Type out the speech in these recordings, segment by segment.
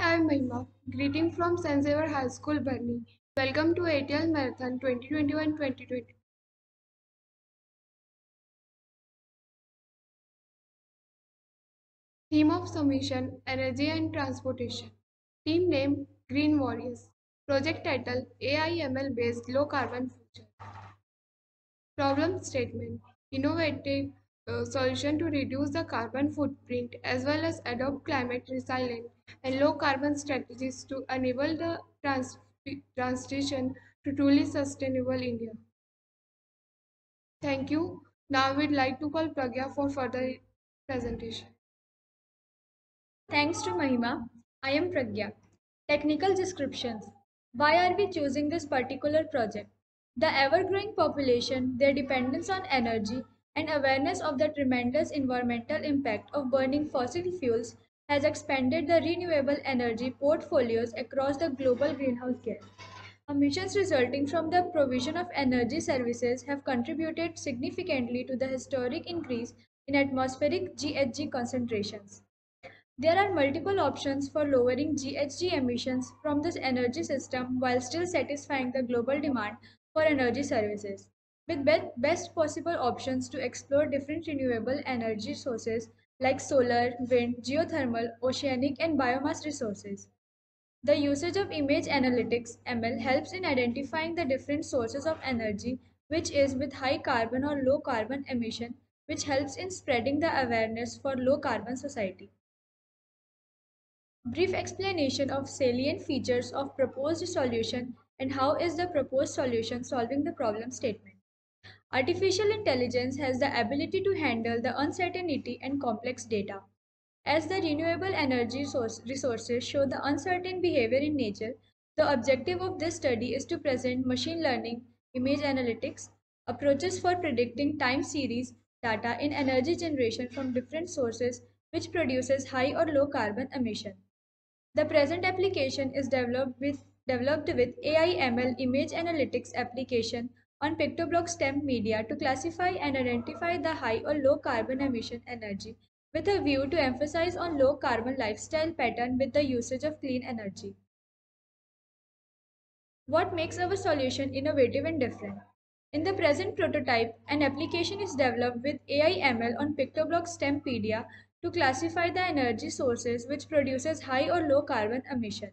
I am Mahima. Greeting from St. Xavier High School, Burnie. Welcome to ATL Marathon 2021-2020. Theme of submission, Energy and Transportation. Team name, Green Warriors. Project title, AI/ML based low carbon future. Problem statement, innovative solution to reduce the carbon footprint as well as adopt climate resilient and low carbon strategies to enable the transition to truly sustainable India. Thank you. Now we'd like to call Pragya for further presentation. Thanks to Mahima, I am Pragya. Technical descriptions. Why are we choosing this particular project? The ever-growing population, their dependence on energy, and awareness of the tremendous environmental impact of burning fossil fuels has expanded the renewable energy portfolios across the global greenhouse gas. Emissions resulting from the provision of energy services have contributed significantly to the historic increase in atmospheric GHG concentrations. There are multiple options for lowering GHG emissions from this energy system while still satisfying the global demand for energy services. With best possible options to explore different renewable energy sources like solar, wind, geothermal, oceanic, and biomass resources. The usage of image analytics (ML) helps in identifying the different sources of energy which is with high carbon or low carbon emission, which helps in spreading the awareness for low carbon society. Brief explanation of salient features of proposed solution and how is the proposed solution solving the problem statement. Artificial intelligence has the ability to handle the uncertainty and complex data. As the renewable energy resources show the uncertain behavior in nature, the objective of this study is to present machine learning, image analytics, approaches for predicting time series data in energy generation from different sources which produces high or low carbon emission. The present application is developed with AI/ML image analytics application on PictoBlock STEM media to classify and identify the high or low carbon emission energy with a view to emphasize on low carbon lifestyle pattern with the usage of clean energy. What makes our solution innovative and different? In the present prototype, an application is developed with AI/ML on PictoBlock STEMpedia to classify the energy sources which produces high or low carbon emission.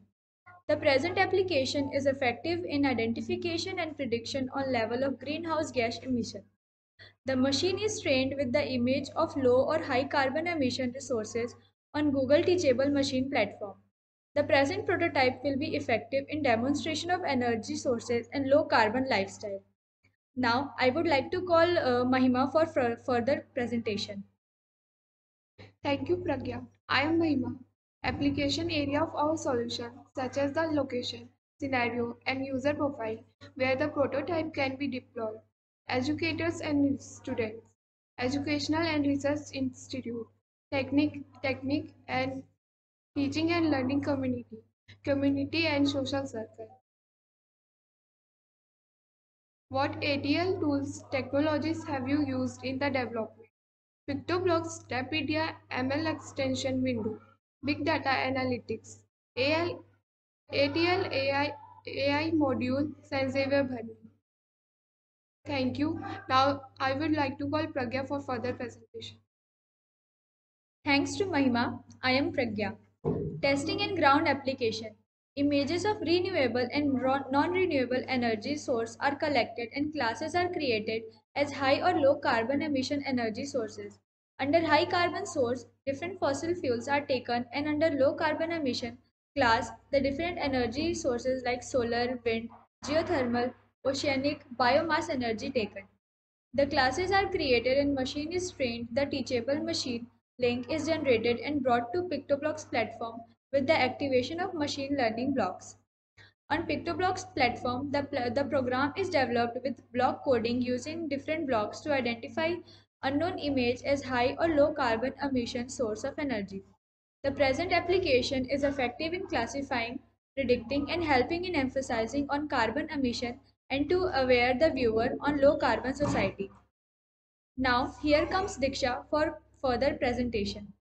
The present application is effective in identification and prediction on level of greenhouse gas emission. The machine is trained with the image of low or high carbon emission resources on Google Teachable Machine platform. The present prototype will be effective in demonstration of energy sources and low carbon lifestyle. Now, I would like to call Mahima for further presentation. Thank you, Pragya. I am Mahima. Application area of our solution, such as the location, scenario, and user profile, where the prototype can be deployed. Educators and students, educational and research institute, technique and teaching and learning community, community and social circle. What ATL tools, technologies have you used in the development? PictoBlock's Tapedia ML extension window, Big Data Analytics, ATL AI module, St. Xavier Bharni. Thank you. Now I would like to call Pragya for further presentation. Thanks to Mahima, I am Pragya. Testing and ground application. Images of renewable and non-renewable energy source are collected and classes are created as high or low carbon emission energy sources. Under high carbon source, different fossil fuels are taken, and under low carbon emission class, the different energy sources like solar, wind, geothermal, oceanic, biomass energy taken. The classes are created and machine is trained. The teachable machine link is generated and brought to PictoBlock's platform with the activation of machine learning blocks. On PictoBlock's platform, the program is developed with block coding using different blocks to identify unknown image as high or low carbon emission source of energy. The present application is effective in classifying, predicting, and helping in emphasizing on carbon emission and to aware the viewer on low carbon society. Now, here comes Diksha for further presentation.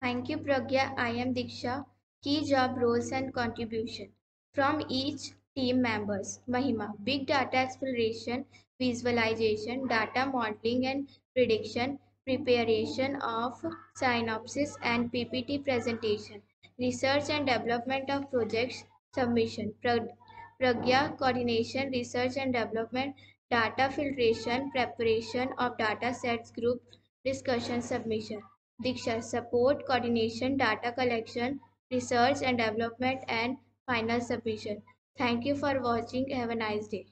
Thank you, Pragya. I am Diksha. Key job roles and contribution from each team members. Mahima, big data exploration, visualization, data modeling and prediction, preparation of synopsis and PPT presentation, research and development of projects, submission. Pragya, coordination, research and development, data filtration, preparation of data sets, group discussion, submission. Diksha, support, coordination, data collection, research and development, and final submission. Thank you for watching. Have a nice day.